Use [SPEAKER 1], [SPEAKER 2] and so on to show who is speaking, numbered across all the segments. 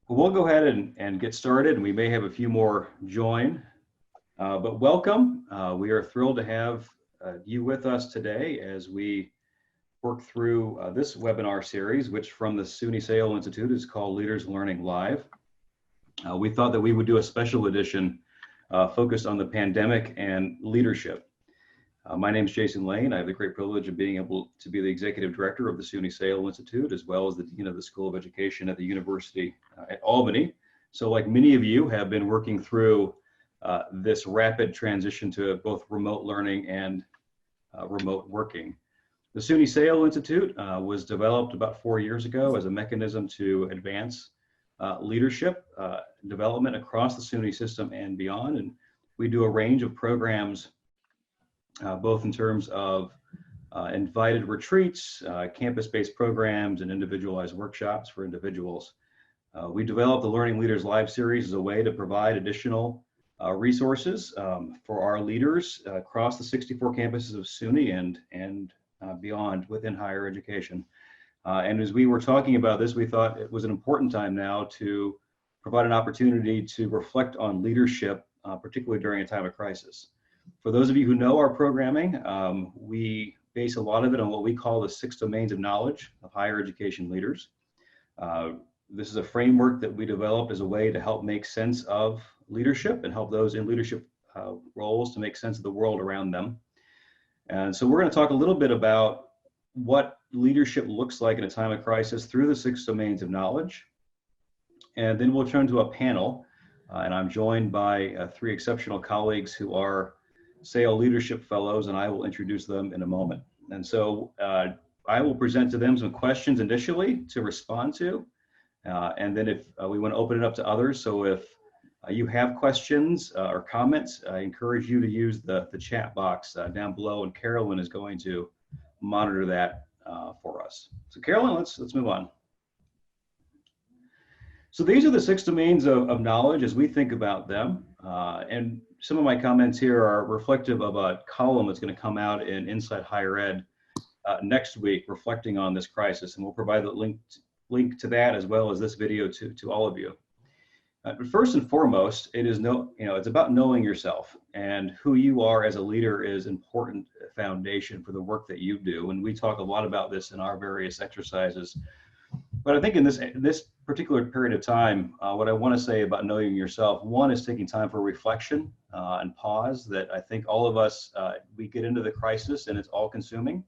[SPEAKER 1] Well, we'll go ahead and get started, and we may have a few more join. But welcome. We are thrilled to have you with us today as we work through this webinar series, which from the SUNY Sale Institute is called Leaders Learning Live. We thought that we would do a special edition focused on the pandemic and leadership. My name is Jason Lane. I have the great privilege of being able to be the executive director of the SUNY Sale Institute, as well as the dean of the School of Education at the University at Albany. So like many of you have been working through this rapid transition to both remote learning and remote working. The SUNY Sale Institute was developed about 4 years ago as a mechanism to advance leadership development across the SUNY system and beyond. And we do a range of programs both in terms of invited retreats, campus-based programs, and individualized workshops for individuals. We developed the Learning Leaders Live series as a way to provide additional resources for our leaders across the 64 campuses of SUNY and beyond within higher education. And as we were talking about this, we thought it was an important time now to provide an opportunity to reflect on leadership, particularly during a time of crisis. For those of you who know our programming, we base a lot of it on what we call the 6 domains of knowledge of higher education leaders. This is a framework that we developed as a way to help make sense of leadership and help those in leadership roles to make sense of the world around them. And so we're going to talk a little bit about what leadership looks like in a time of crisis through the 6 domains of knowledge. And then we'll turn to a panel, and I'm joined by 3 exceptional colleagues who are SAIL Leadership Fellows, and I will introduce them in a moment. And so I will present to them some questions initially to respond to, and then if we want to open it up to others. So if you have questions or comments, I encourage you to use the chat box down below, and Carolyn is going to monitor that for us. So Carolyn, let's move on. So these are the 6 domains of knowledge as we think about them. And some of my comments here are reflective of a column that's going to come out in Inside Higher Ed next week, reflecting on this crisis. And we'll provide the link to that as well as this video to all of you. But first and foremost, it's about knowing yourself, and who you are as a leader is important foundation for the work that you do. And we talk a lot about this in our various exercises. But I think in this particular period of time, what I want to say about knowing yourself, one is taking time for reflection and pause. That I think all of us, we get into the crisis and it's all consuming.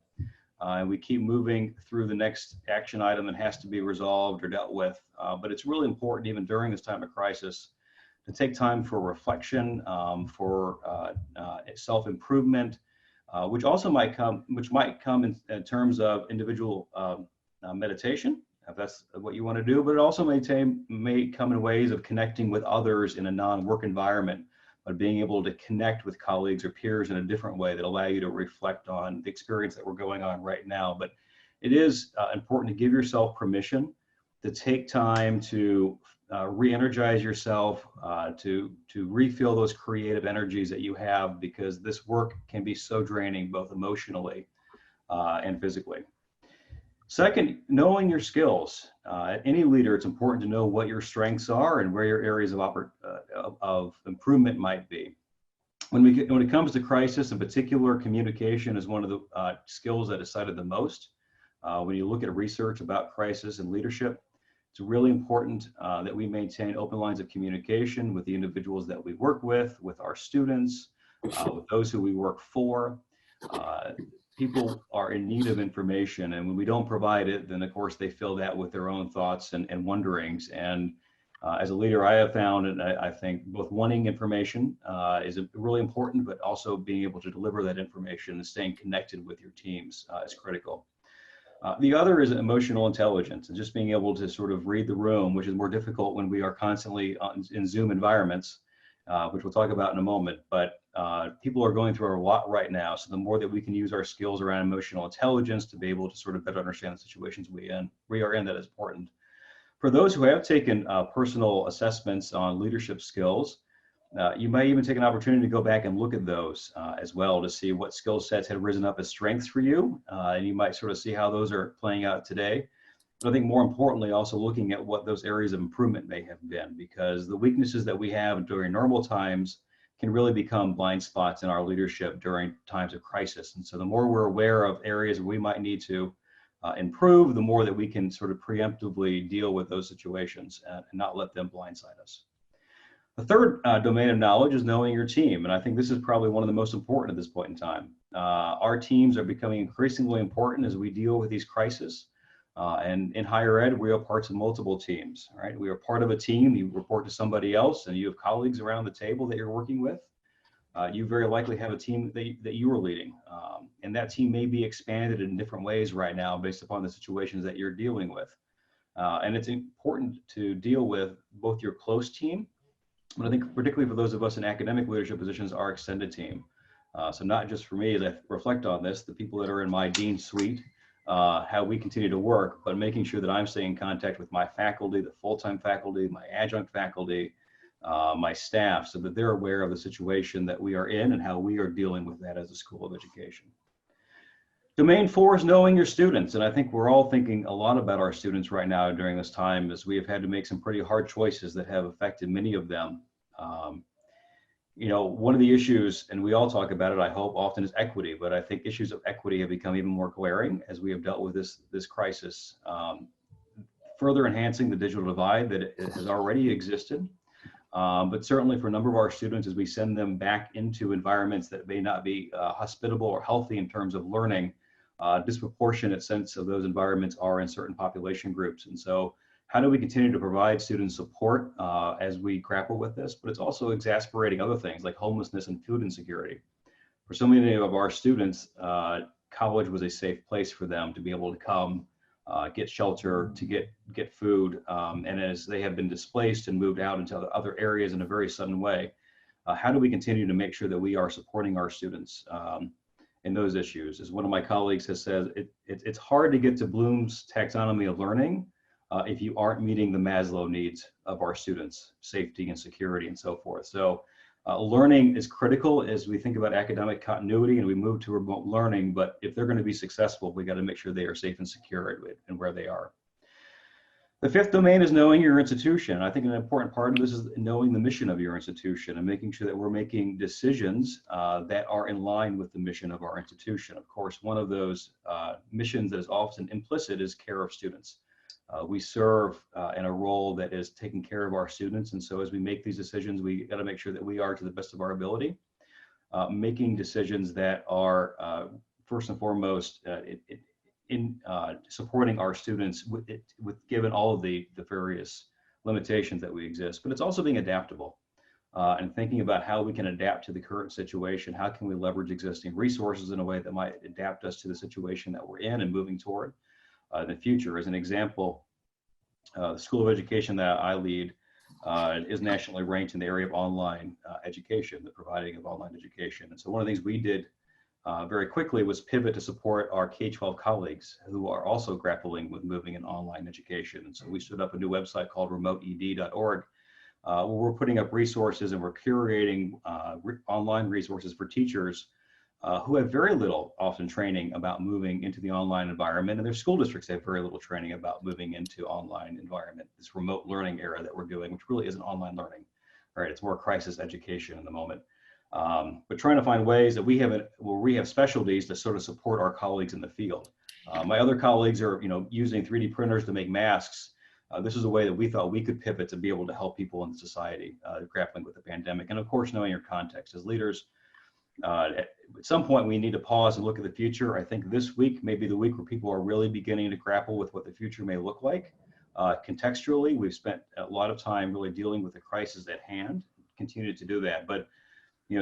[SPEAKER 1] And we keep moving through the next action item that has to be resolved or dealt with. But it's really important, even during this time of crisis, to take time for reflection, for self-improvement, which might come in terms of individual meditation, if that's what you want to do, but it also may come in ways of connecting with others in a non-work environment, but being able to connect with colleagues or peers in a different way that allow you to reflect on the experience that we're going on right now. But it is important to give yourself permission to take time to re-energize yourself, to refill those creative energies that you have, because this work can be so draining, both emotionally and physically. Second, knowing your skills. Any leader, it's important to know what your strengths are and where your areas of improvement might be. When it comes to crisis, in particular, communication is one of the skills that is cited the most. When you look at research about crisis and leadership, it's really important that we maintain open lines of communication with the individuals that we work with our students, with those who we work for. People are in need of information, and when we don't provide it, then of course they fill that with their own thoughts and wonderings. And as a leader, I have found, and I think both wanting information is really important, but also being able to deliver that information and staying connected with your teams is critical. The other is emotional intelligence, and just being able to sort of read the room, which is more difficult when we are constantly in Zoom environments, which we'll talk about in a moment. But people are going through a lot right now, so the more that we can use our skills around emotional intelligence to be able to sort of better understand the situations we are in, that is important. For those who have taken personal assessments on leadership skills, you might even take an opportunity to go back and look at those as well, to see what skill sets had risen up as strengths for you, and you might sort of see how those are playing out today. But I think more importantly, also looking at what those areas of improvement may have been, because the weaknesses that we have during normal times can really become blind spots in our leadership during times of crisis. And so the more we're aware of areas where we might need to improve, the more that we can sort of preemptively deal with those situations and not let them blindside us. The third domain of knowledge is knowing your team. And I think this is probably one of the most important at this point in time. Our teams are becoming increasingly important as we deal with these crises. And in higher ed, we are parts of multiple teams, right? We are part of a team. You report to somebody else and you have colleagues around the table that you're working with. You very likely have a team that you are leading. And that team may be expanded in different ways right now based upon the situations that you're dealing with. And it's important to deal with both your close team, but I think particularly for those of us in academic leadership positions, our extended team. So not just for me as I reflect on this, the people that are in my dean suite, how we continue to work, but making sure that I'm staying in contact with my faculty, the full-time faculty, my adjunct faculty, my staff, so that they're aware of the situation that we are in and how we are dealing with that as a school of education. Domain 4 is knowing your students. And I think we're all thinking a lot about our students right now during this time, as we have had to make some pretty hard choices that have affected many of them. You know, one of the issues, and we all talk about it, I hope often, is equity, but I think issues of equity have become even more glaring as we have dealt with this crisis, further enhancing the digital divide that it has already existed. But certainly for a number of our students, as we send them back into environments that may not be hospitable or healthy in terms of learning, disproportionate sense of those environments are in certain population groups. And so how do we continue to provide student support as we grapple with this? But it's also exasperating other things like homelessness and food insecurity. For so many of our students, college was a safe place for them to be able to come, get shelter, to get food. And as they have been displaced and moved out into other areas in a very sudden way, how do we continue to make sure that we are supporting our students in those issues? As one of my colleagues has said, it's hard to get to Bloom's taxonomy of learning if you aren't meeting the Maslow needs of our students, safety and security and so forth. So learning is critical as we think about academic continuity and we move to remote learning, but if they're going to be successful, we got to make sure they are safe and secure and where they are. The fifth domain is knowing your institution. I think an important part of this is knowing the mission of your institution and making sure that we're making decisions that are in line with the mission of our institution. Of course, one of those missions that is often implicit is care of students. We serve in a role that is taking care of our students. And so as we make these decisions, we got to make sure that we are, to the best of our ability, making decisions that are first and foremost in supporting our students with given all of the various limitations that we exist. But it's also being adaptable and thinking about how we can adapt to the current situation. How can we leverage existing resources in a way that might adapt us to the situation that we're in and moving toward in the future? As an example, the School of Education that I lead is nationally ranked in the area of online education, the providing of online education. And so one of the things we did very quickly was pivot to support our K-12 colleagues who are also grappling with moving in online education. And so we stood up a new website called remoteed.org, where we're putting up resources and we're curating online resources for teachers who have very little often training about moving into the online environment, and their school districts have very little training about moving into online environment, this remote learning era that we're doing, which really isn't online learning, right? It's more crisis education in the moment. But trying to find ways that we have specialties to sort of support our colleagues in the field. My other colleagues are, using 3D printers to make masks. This is a way that we thought we could pivot to be able to help people in society grappling with the pandemic. And of course, knowing your context as leaders. At some point, we need to pause and look at the future. I think this week may be the week where people are really beginning to grapple with what the future may look like. Contextually, we've spent a lot of time really dealing with the crisis at hand, continue to do that. But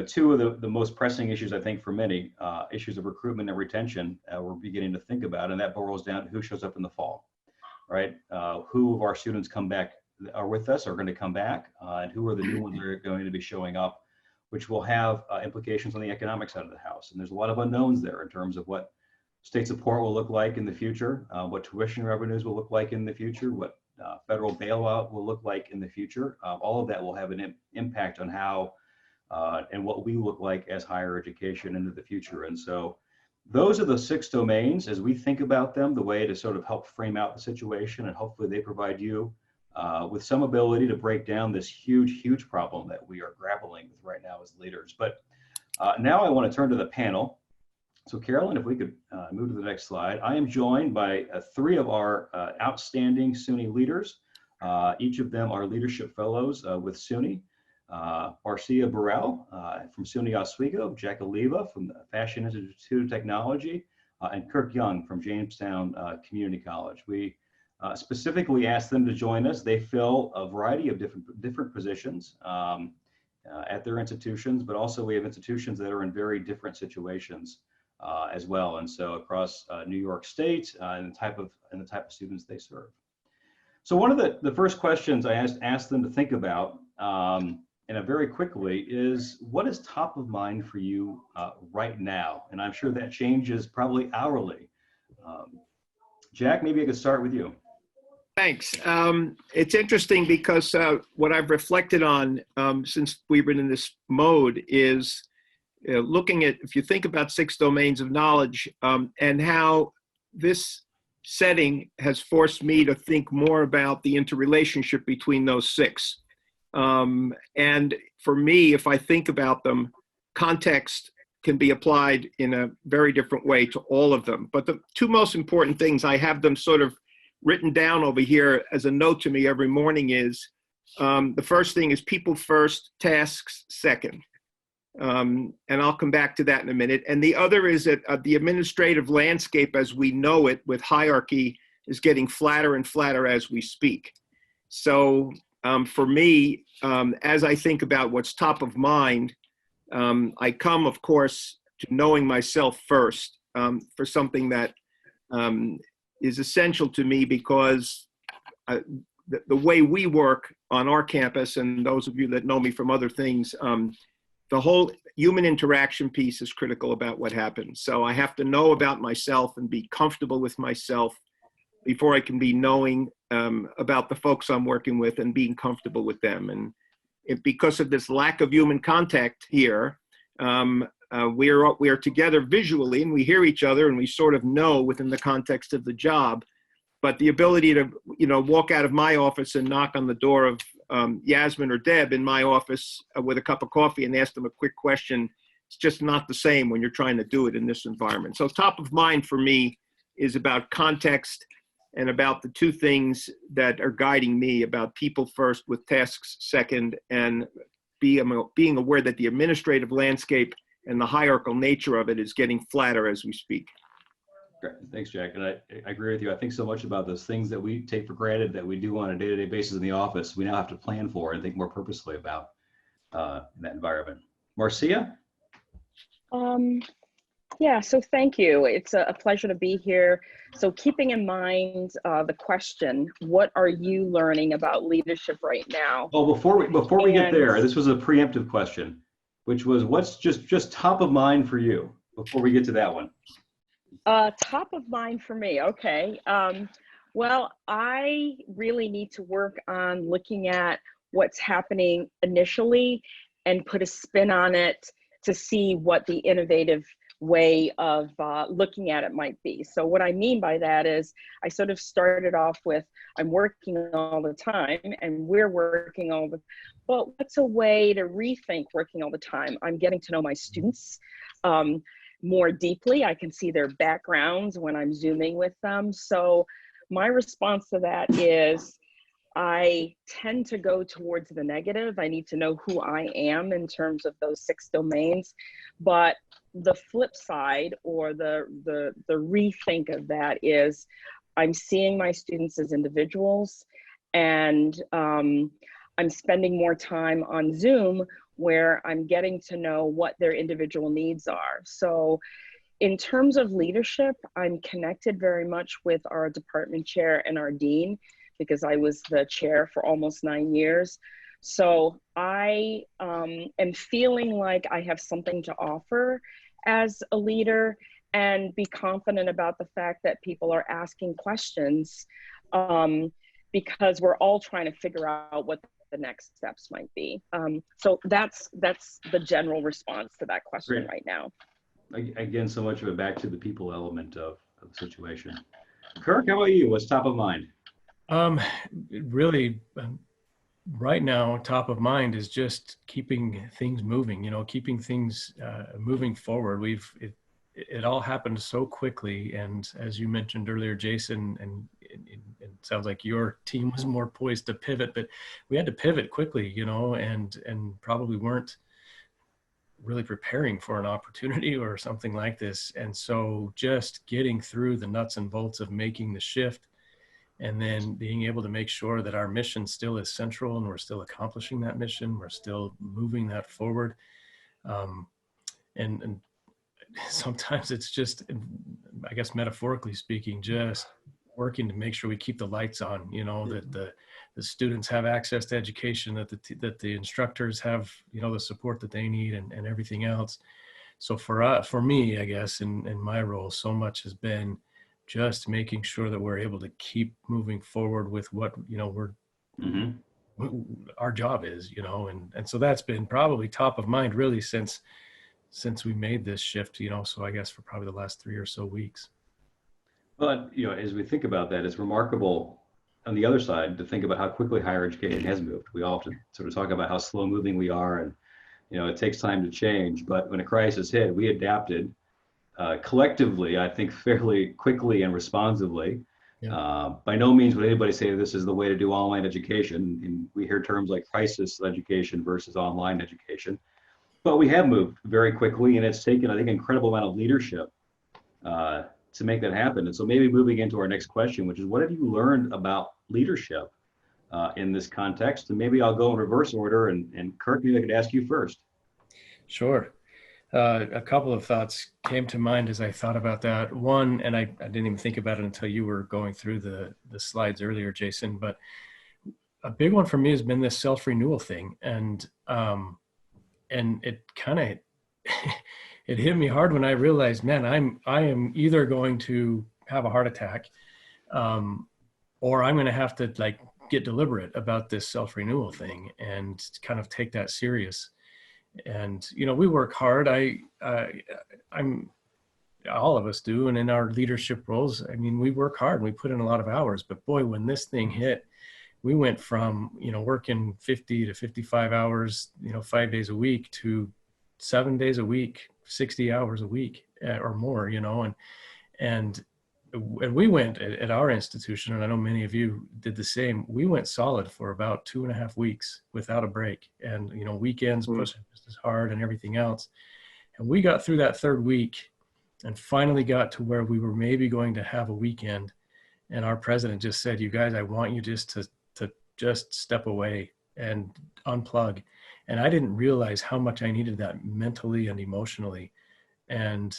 [SPEAKER 1] two of the most pressing issues, I think, for many, issues of recruitment and retention, we're beginning to think about, and that boils down to who shows up in the fall, right? Who of our students come back, are with us, are going to come back, and who are the new ones that are going to be showing up, which will have implications on the economic side of the house. And there's a lot of unknowns there in terms of what state support will look like in the future, what tuition revenues will look like in the future, what federal bailout will look like in the future. All of that will have an impact on how and what we look like as higher education into the future. And so Those are the 6 domains as we think about them, the way to sort of help frame out the situation, and hopefully they provide you with some ability to break down this huge problem that we are grappling with right now as leaders. But now I want to turn to the panel. So Carolyn, if we could move to the next slide. I am joined by 3 of our outstanding SUNY leaders. Each of them are leadership fellows with SUNY. Marcia Burrell from SUNY Oswego, Jack Oliva from the Fashion Institute of Technology, and Kirk Young from Jamestown Community College. We specifically asked them to join us. They fill a variety of different positions at their institutions, but also we have institutions that are in very different situations as well. And so across New York State and the type of students they serve. So one of the first questions I asked them to think about, and very quickly, is what is top of mind for you right now? And I'm sure that changes probably hourly. Jack, maybe I could start with you.
[SPEAKER 2] Thanks. It's interesting because what I've reflected on since we've been in this mode is looking at, if you think about 6 domains of knowledge and how this setting has forced me to think more about the interrelationship between those 6. And for me, if I think about them, context can be applied in a very different way to all of them. But the 2 most important things, I have them sort of written down over here as a note to me every morning, is the first thing is people first, tasks second. And I'll come back to that in a minute. And the other is that the administrative landscape as we know it with hierarchy is getting flatter and flatter as we speak. So for me, as I think about what's top of mind, I come, of course, to knowing myself first for something that is essential to me because the way we work on our campus, and those of you that know me from other things, the whole human interaction piece is critical about what happens. So I have to know about myself and be comfortable with myself before I can be knowing about the folks I'm working with and being comfortable with them. And because of this lack of human contact here, we are together visually and we hear each other and we sort of know within the context of the job, but the ability to, walk out of my office and knock on the door of Yasmin or Deb in my office with a cup of coffee and ask them a quick question, it's just not the same when you're trying to do it in this environment. So top of mind for me is about context and about the 2 things that are guiding me, about people first with tasks second, and being aware that the administrative landscape and the hierarchical nature of it is getting flatter as we speak.
[SPEAKER 1] Great. Thanks, Jack. And I agree with you. I think so much about those things that we take for granted that we do on a day-to-day basis in the office, we now have to plan for and think more purposely about in that environment. Marcia?
[SPEAKER 3] Yeah, so thank you. It's a pleasure to be here. So keeping in mind the question, what are you learning about leadership right now?
[SPEAKER 1] Oh, before we get there, this was a preemptive question, which was what's just top of mind for you before we get to that one?
[SPEAKER 3] Top of mind for me, okay. Well, I really need to work on looking at what's happening initially and put a spin on it to see what the innovative way of looking at it might be. So what I mean by that is I sort of started off with, I'm working all the time and we're working all the, but what's a way to rethink working all the time? I'm getting to know my students more deeply. I can see their backgrounds when I'm Zooming with them. So my response to that is I tend to go towards the negative. I need to know who I am in terms of those 6 domains. But the flip side, or the rethink of that, is I'm seeing my students as individuals, and I'm spending more time on Zoom where I'm getting to know what their individual needs are. So in terms of leadership, I'm connected very much with our department chair and our dean, because I was the chair for almost 9 years. So I am feeling like I have something to offer as a leader, and be confident about the fact that people are asking questions because we're all trying to figure out what the next steps might be. So that's the general response to that question. Great. Right now.
[SPEAKER 1] again, so much of it back to the people element of the situation. Kirk, how about you? What's top of mind?
[SPEAKER 4] Um, really, right now, top of mind is just keeping things moving. You know, keeping things moving forward. It all happened so quickly, and as you mentioned earlier, Jason, and it sounds like your team was more poised to pivot, but we had to pivot quickly. You know, and probably weren't really preparing for an opportunity or something like this. And so just getting through the nuts and bolts of making the shift, and then being able to make sure that our mission still is central and we're still accomplishing that mission, we're still moving that forward. Um, and sometimes it's just, I guess, metaphorically speaking, just working to make sure we keep the lights on, you know, that the students have access to education, that the instructors have, you know, the support that they need, and everything else. So for me, I guess, in my role, so much has been just making sure that we're able to keep moving forward with what, you know, our job is, you know, and so that's been probably top of mind really since we made this shift, you know, so I guess for probably the last 3 or so weeks.
[SPEAKER 1] But, you know, as we think about that, it's remarkable on the other side to think about how quickly higher education has moved. We all have to sort of talk about how slow moving we are, and, you know, it takes time to change. But when a crisis hit, we adapted collectively, I think, fairly quickly and responsively. Yeah. By no means would anybody say this is the way to do online education. And we hear terms like crisis education versus online education. But we have moved very quickly, and it's taken, I think, an incredible amount of leadership to make that happen. And so maybe moving into our next question, which is, what have you learned about leadership in this context? And maybe I'll go in reverse order, and Kirk, maybe I could ask you first.
[SPEAKER 4] Sure. A couple of thoughts came to mind as I thought about that. One, and I didn't even think about it until you were going through the slides earlier, Jason, but a big one for me has been this self-renewal thing. And it kind of, it hit me hard when I realized, man, I am either going to have a heart attack, or I'm going to have to like get deliberate about this self-renewal thing and kind of take that serious. And, you know, we work hard. I'm all of us do. And in our leadership roles, I mean, we work hard and we put in a lot of hours, but boy, when this thing hit, we went from, you know, working 50 to 55 hours, you know, 5 days a week to 7 days a week, 60 hours a week or more, you know, and we went at our institution, and I know many of you did the same. We went solid for about 2.5 weeks without a break, and, you know, weekends pushing just as hard and everything else. And we got through that third week and finally got to where we were maybe going to have a weekend. And our president just said, you guys, I want you just to just step away and unplug. And I didn't realize how much I needed that mentally and emotionally. And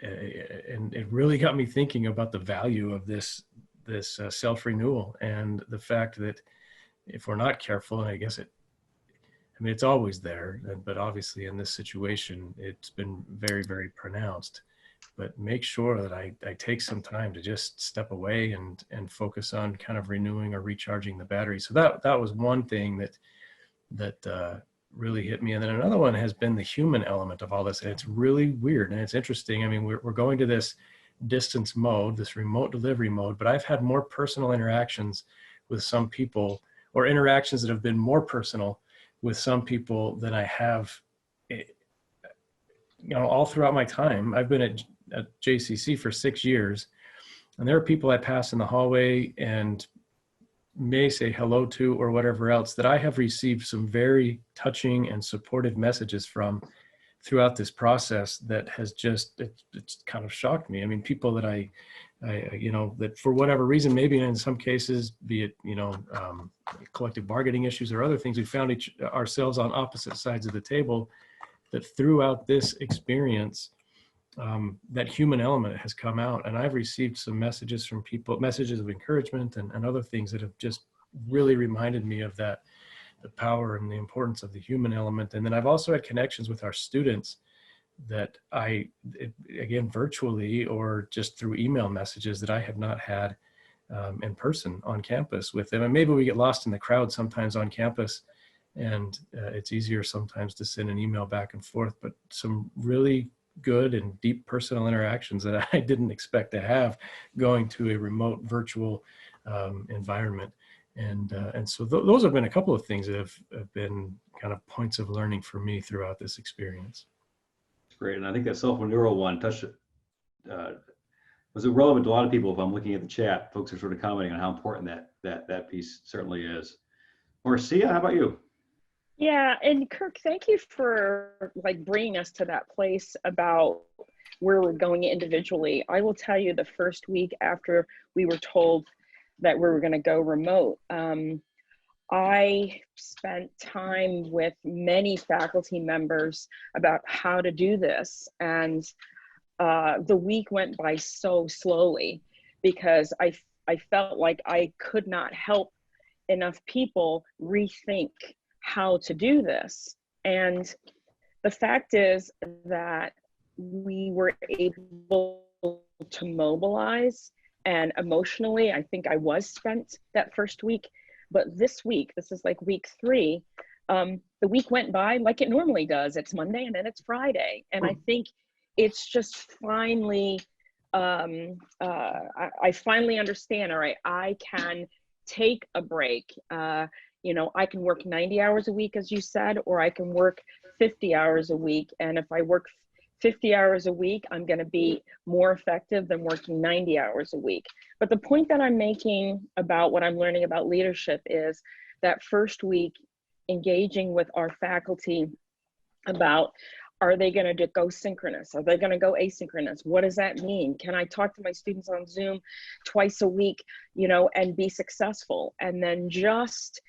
[SPEAKER 4] it really got me thinking about the value of this self-renewal, and the fact that if we're not careful, and I guess it's always there, but obviously in this situation, it's been very, very pronounced. But make sure that I take some time to just step away and focus on kind of renewing or recharging the battery. So that was one thing that really hit me. And then another one has been the human element of all this. And it's really weird and it's interesting. I mean, we're going to this distance mode, this remote delivery mode, but I've had more personal interactions with some people, or interactions that have been more personal with some people than I have, you know, all throughout my time. I've been at JCC for 6 years, and there are people I pass in the hallway and may say hello to or whatever else that I have received some very touching and supportive messages from throughout this process that has just, it's kind of shocked me. I mean, people that I you know, that for whatever reason, maybe in some cases, be it, you know, collective bargaining issues or other things, we found ourselves on opposite sides of the table, that throughout this experience, that human element has come out. And I've received some messages from people, messages of encouragement and other things that have just really reminded me of that, the power and the importance of the human element. And then I've also had connections with our students that again, virtually or just through email messages, that I have not had in person on campus with them. And maybe we get lost in the crowd sometimes on campus, and it's easier sometimes to send an email back and forth, but some really good and deep personal interactions that I didn't expect to have going to a remote virtual environment. And so those have been a couple of things that have been kind of points of learning for me throughout this experience.
[SPEAKER 1] Great. And I think that self-renewal one touched was relevant to a lot of people. If I'm looking at the chat, folks are sort of commenting on how important that piece certainly is. Marcia, how about you?
[SPEAKER 3] Yeah, and Kirk, thank you for like bringing us to that place about where we're going individually. I will tell you, the first week after we were told that we were going to go remote, I spent time with many faculty members about how to do this. And the week went by so slowly because I felt like I could not help enough people rethink how to do this. And the fact is that we were able to mobilize, and emotionally, I think I was spent that first week. But this week, this is like week 3, the week went by like it normally does. It's Monday and then it's Friday. And I think it's just finally, I finally understand, all right, I can take a break. You know, I can work 90 hours a week, as you said, or I can work 50 hours a week. And if I work 50 hours a week, I'm going to be more effective than working 90 hours a week. But the point that I'm making about what I'm learning about leadership is that first week, engaging with our faculty about, are they going to go synchronous? Are they going to go asynchronous? What does that mean? Can I talk to my students on Zoom twice a week, you know, and be successful? And then just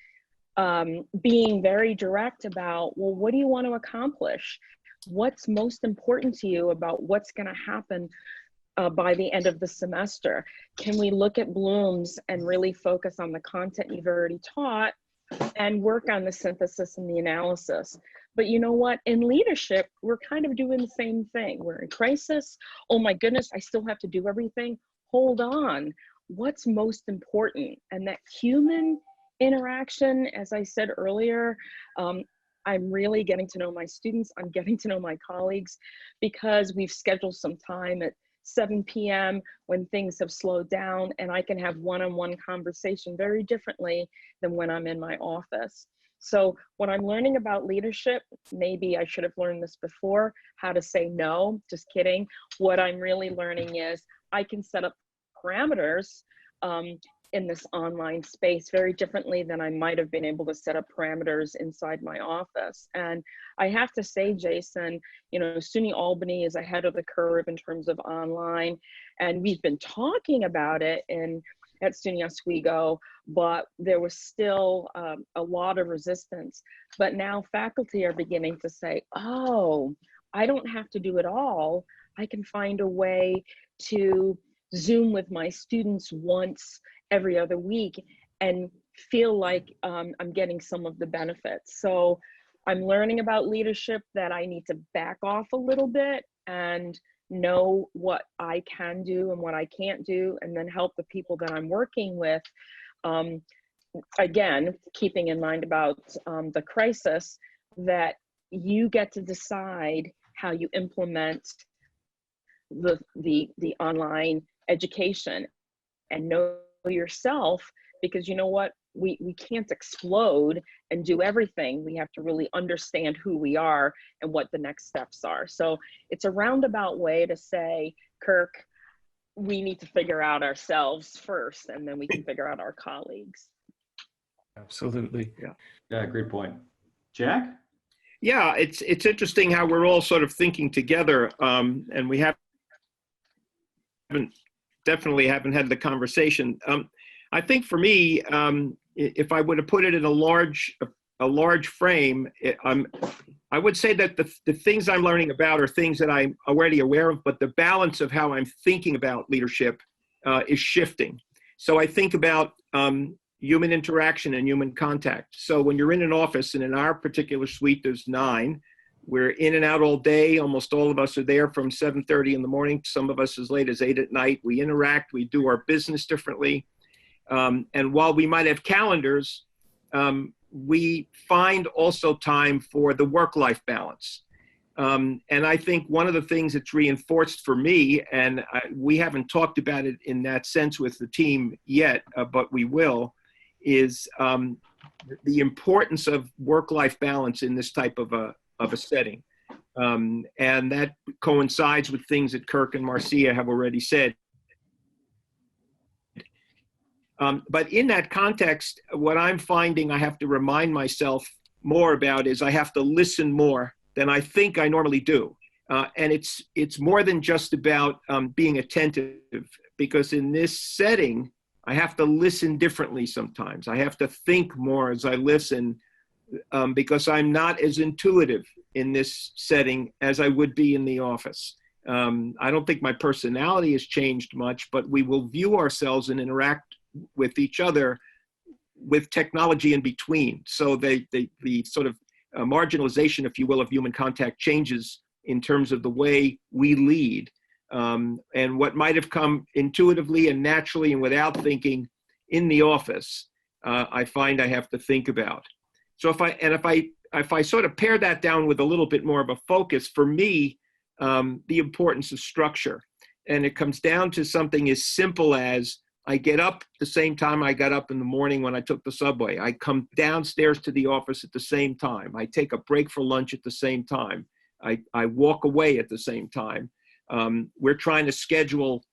[SPEAKER 3] being very direct about, well, what do you want to accomplish? What's most important to you about what's going to happen by the end of the semester? Can we look at Bloom's and really focus on the content you've already taught and work on the synthesis and the analysis? But you know what? In leadership, we're kind of doing the same thing. We're in crisis. Oh my goodness, I still have to do everything. Hold on. What's most important? And that human interaction, as I said earlier, I'm really getting to know my students. I'm getting to know my colleagues because we've scheduled some time at 7 p.m. when things have slowed down, and I can have one-on-one conversation very differently than when I'm in my office. So what I'm learning about leadership, maybe I should have learned this before, how to say no, just kidding. What I'm really learning is I can set up parameters in this online space very differently than I might have been able to set up parameters inside my office. And I have to say, Jason, you know, SUNY Albany is ahead of the curve in terms of online, and we've been talking about it at SUNY Oswego, but there was still a lot of resistance. But now faculty are beginning to say, oh, I don't have to do it all. I can find a way to Zoom with my students once every other week and feel like I'm getting some of the benefits. So I'm learning about leadership that I need to back off a little bit and know what I can do and what I can't do, and then help the people that I'm working with. Again, keeping in mind about the crisis, that you get to decide how you implement the online education, and know yourself, because you know what, we can't explode and do everything. We have to really understand who we are and what the next steps are. So it's a roundabout way to say, Kirk, we need to figure out ourselves first, and then we can figure out our colleagues.
[SPEAKER 4] Absolutely.
[SPEAKER 1] Yeah, great point. Jack?
[SPEAKER 2] Yeah, it's interesting how we're all sort of thinking together, and we definitely haven't had the conversation. I think for me, if I were to put it in a large frame, I would say that the things I'm learning about are things that I'm already aware of, but the balance of how I'm thinking about leadership is shifting. So I think about human interaction and human contact. So when you're in an office, and in our particular suite, there's 9, we're in and out all day. Almost all of us are there from 7:30 in the morning. Some of us as late as 8 at night. We interact, we do our business differently. And while we might have calendars, we find also time for the work-life balance. And I think one of the things that's reinforced for me, and we haven't talked about it in that sense with the team yet, but we will, is the importance of work-life balance in this type of a setting. And that coincides with things that Kirk and Marcia have already said. But in that context, what I'm finding I have to remind myself more about is I have to listen more than I think I normally do. And it's more than just about being attentive, because in this setting, I have to listen differently sometimes. I have to think more as I listen, because I'm not as intuitive in this setting as I would be in the office. I don't think my personality has changed much, but we will view ourselves and interact with each other with technology in between. So the sort of marginalization, if you will, of human contact changes in terms of the way we lead. And what might have come intuitively and naturally and without thinking in the office, I find I have to think about. So if I sort of pare that down with a little bit more of a focus, for me, the importance of structure. And it comes down to something as simple as I get up the same time I got up in the morning when I took the subway. I come downstairs to the office at the same time. I take a break for lunch at the same time. I walk away at the same time. We're trying to schedule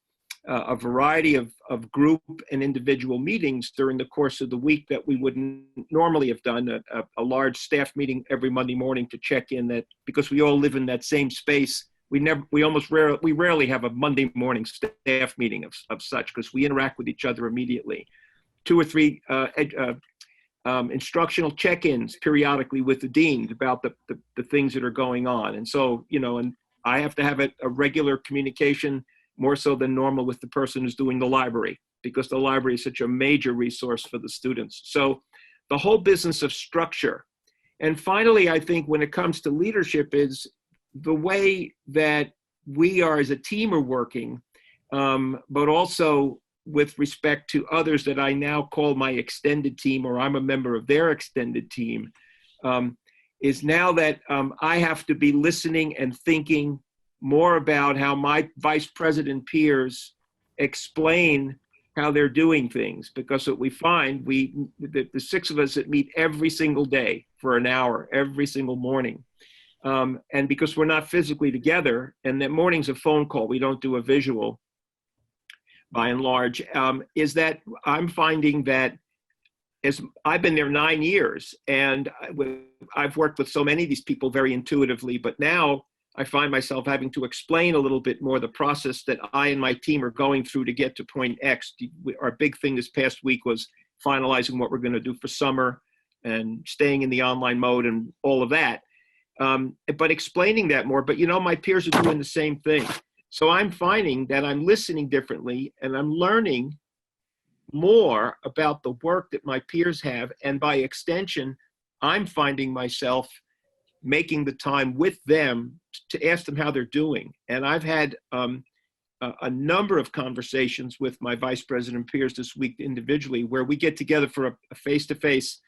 [SPEAKER 2] a variety of group and individual meetings during the course of the week that we wouldn't normally have done, a large staff meeting every Monday morning to check in that, because we all live in that same space. We rarely have a Monday morning staff meeting of such, because we interact with each other immediately. 2 or 3 instructional check-ins periodically with the deans about the things that are going on. And so, and I have to have a regular communication, more so than normal, with the person who's doing the library, because the library is such a major resource for the students. So the whole business of structure. And finally, I think when it comes to leadership is the way that we are as a team are working, but also with respect to others that I now call my extended team, or I'm a member of their extended team, is now that I have to be listening and thinking more about how my vice president peers explain how they're doing things. Because what we find, the 6 of us that meet every single day for an hour, every single morning, and because we're not physically together, and that morning's a phone call, we don't do a visual by and large, is that I'm finding that as I've been there 9 years, and I've worked with so many of these people very intuitively, but now I find myself having to explain a little bit more the process that I and my team are going through to get to point X. Our big thing this past week was finalizing what we're going to do for summer and staying in the online mode and all of that. But explaining that more, but my peers are doing the same thing. So I'm finding that I'm listening differently, and I'm learning more about the work that my peers have. And by extension, I'm finding myself making the time with them to ask them how they're doing. And I've had a number of conversations with my vice president peers this week individually, where we get together for a face-to-face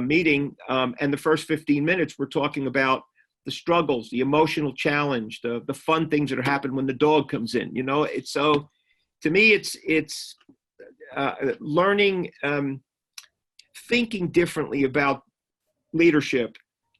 [SPEAKER 2] meeting. And the first 15 minutes, we're talking about the struggles, the emotional challenge, the fun things that are happening when the dog comes in. It's so, to me, it's learning, thinking differently about leadership.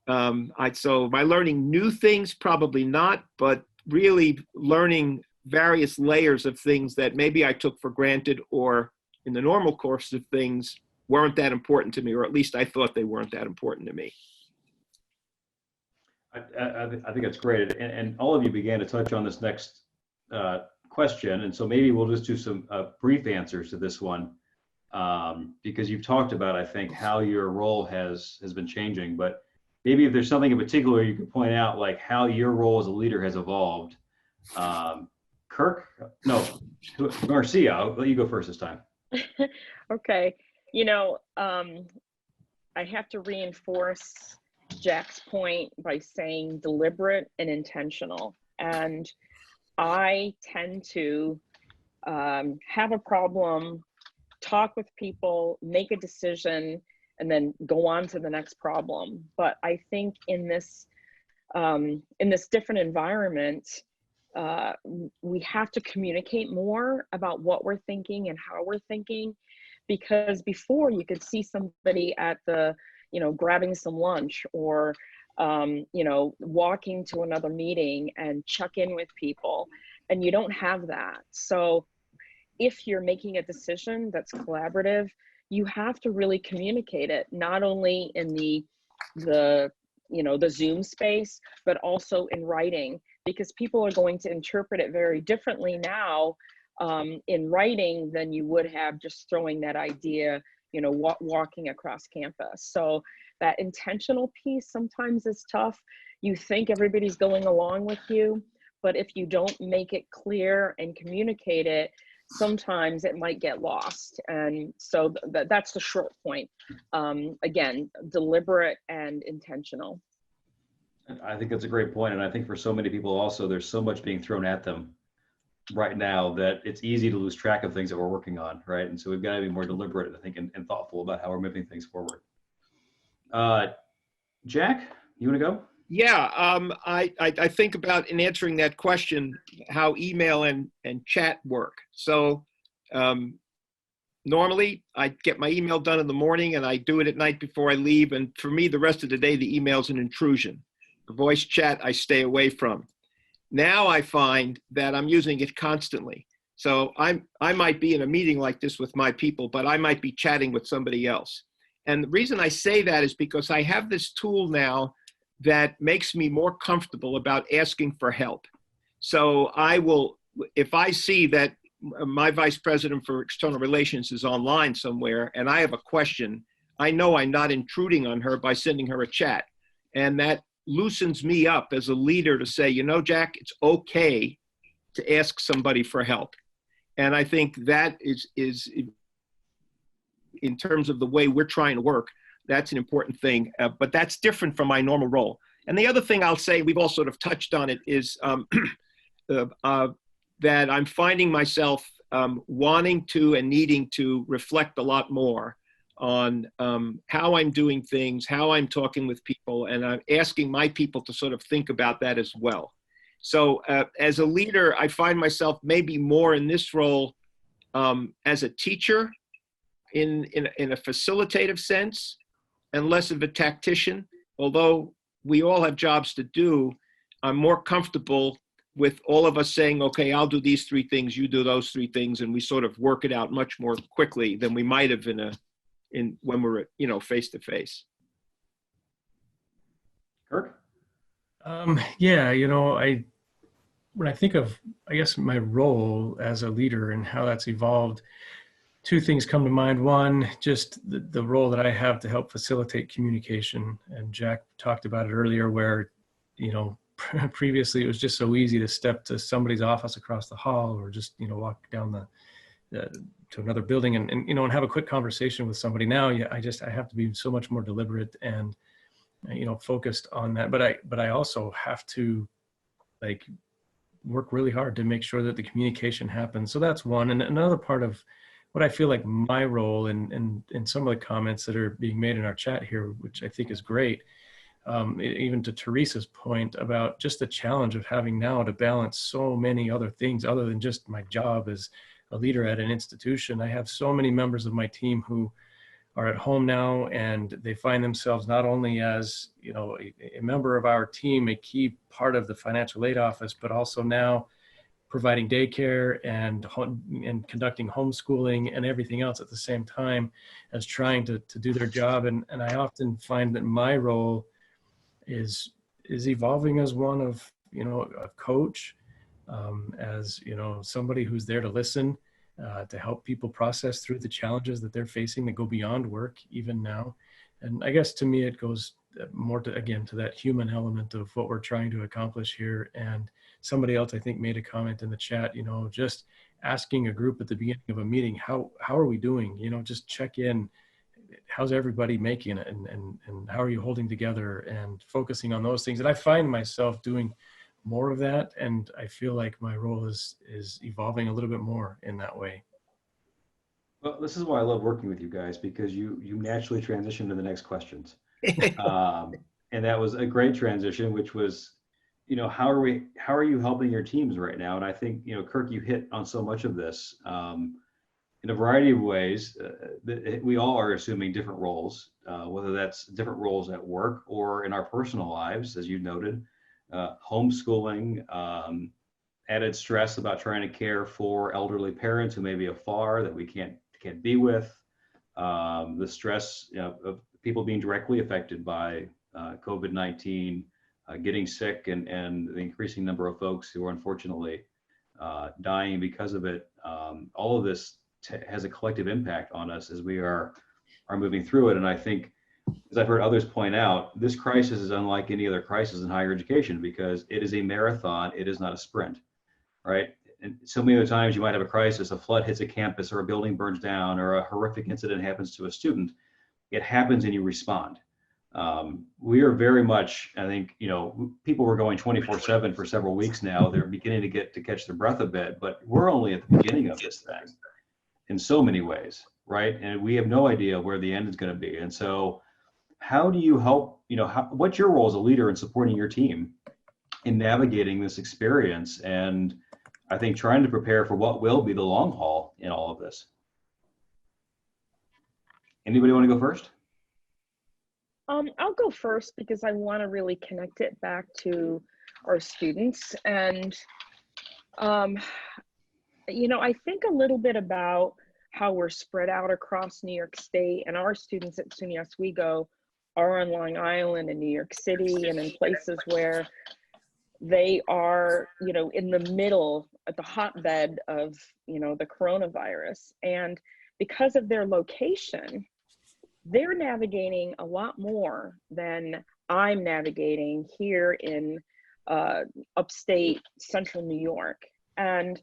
[SPEAKER 2] So am I learning new things? Probably not, but really learning various layers of things that maybe I took for granted, or in the normal course of things weren't that important to me, or at least I thought they weren't that important to me.
[SPEAKER 1] I think that's great. And all of you began to touch on this next question. And so maybe we'll just do some brief answers to this one, because you've talked about, I think, how your role has been changing. But maybe if there's something in particular you could point out, like how your role as a leader has evolved. Kirk? No, Marcia, I'll let you go first this time.
[SPEAKER 3] Okay. I have to reinforce Jack's point by saying deliberate and intentional. And I tend to have a problem, talk with people, make a decision, and then go on to the next problem. But I think in this in this different environment, we have to communicate more about what we're thinking and how we're thinking, because before you could see somebody at the, grabbing some lunch or, walking to another meeting and check in with people, and you don't have that. So if you're making a decision that's collaborative, you have to really communicate it, not only in the Zoom space, but also in writing, because people are going to interpret it very differently now in writing than you would have just throwing that idea, walking across campus. So that intentional piece sometimes is tough. You think everybody's going along with you, but if you don't make it clear and communicate it, sometimes it might get lost. And so that's the short point. Again, deliberate and intentional.
[SPEAKER 1] I think that's a great point. And I think for so many people also, there's so much being thrown at them right now that it's easy to lose track of things that we're working on, right? And so we've got to be more deliberate, I think, and thoughtful about how we're moving things forward. Jack, you want to go?
[SPEAKER 2] Yeah, I think about, in answering that question, how email and chat work. So normally I get my email done in the morning and I do it at night before I leave. And for me, the rest of the day, the email's an intrusion. The voice chat I stay away from. Now I find that I'm using it constantly. So I might be in a meeting like this with my people, but I might be chatting with somebody else. And the reason I say that is because I have this tool now that makes me more comfortable about asking for help. So I will, if I see that my vice president for external relations is online somewhere and I have a question, I know I'm not intruding on her by sending her a chat. And that loosens me up as a leader to say, Jack, it's okay to ask somebody for help. And I think that is in terms of the way we're trying to work, that's an important thing, but that's different from my normal role. And the other thing I'll say, we've all sort of touched on it, is that I'm finding myself wanting to and needing to reflect a lot more on how I'm doing things, how I'm talking with people, and I'm asking my people to sort of think about that as well. So as a leader, I find myself maybe more in this role as a teacher in a facilitative sense, and less of a tactician. Although we all have jobs to do, I'm more comfortable with all of us saying, okay, I'll do these 3 things, you do those 3 things, and we sort of work it out much more quickly than we might have when we're face to face.
[SPEAKER 1] Kirk?
[SPEAKER 4] Yeah, when I think of, I guess, my role as a leader and how that's evolved, 2 things come to mind. One, just the role that I have to help facilitate communication. And Jack talked about it earlier where, previously it was just so easy to step to somebody's office across the hall or just, walk down to another building and have a quick conversation with somebody. Now, I have to be so much more deliberate and, focused on that. But I also have to work really hard to make sure that the communication happens. So that's one. And another part of what I feel like my role in some of the comments that are being made in our chat here, which I think is great, even to Teresa's point about just the challenge of having now to balance so many other things other than just my job as a leader at an institution. I have so many members of my team who are at home now, and they find themselves not only as a member of our team, a key part of the financial aid office, but also now providing daycare and conducting homeschooling and everything else at the same time as trying to do their job. And I often find that my role is evolving as one of, a coach, as, somebody who's there to listen, to help people process through the challenges that they're facing that go beyond work even now. And I guess to me, it goes more to that human element of what we're trying to accomplish here. And somebody else, I think, made a comment in the chat, just asking a group at the beginning of a meeting, how are we doing? Just check in. How's everybody making it? And how are you holding together, and focusing on those things. And I find myself doing more of that. And I feel like my role is evolving a little bit more in that way.
[SPEAKER 1] Well, this is why I love working with you guys, because you naturally transition to the next questions. and that was a great transition, which was, how are you helping your teams right now? And I think, Kirk, you hit on so much of this in a variety of ways. We all are assuming different roles, whether that's different roles at work or in our personal lives, as you noted, homeschooling, added stress about trying to care for elderly parents who may be afar that we can't be with, the stress of people being directly affected by COVID-19, getting sick, and the increasing number of folks who are unfortunately dying because of it. All of this has a collective impact on us as we are moving through it. And I think, as I've heard others point out, this crisis is unlike any other crisis in higher education because it is a marathon. It is not a sprint, right? And so many other times you might have a crisis, a flood hits a campus or a building burns down or a horrific incident happens to a student. It happens and you respond. We are very much, I think, people were going 24/7 for several weeks now. They're beginning to catch their breath a bit, but we're only at the beginning of this thing in so many ways, right? And we have no idea where the end is going to be. And so how do you help, what's your role as a leader in supporting your team in navigating this experience? And I think trying to prepare for what will be the long haul in all of this. Anybody want to go first?
[SPEAKER 3] I'll go first because I want to really connect it back to our students. And, I think a little bit about how we're spread out across New York State, and our students at SUNY Oswego are on Long Island and New York City and in places where they are, in the middle, at the hotbed of, the coronavirus. And because of their location, they're navigating a lot more than I'm navigating here in upstate central New York. And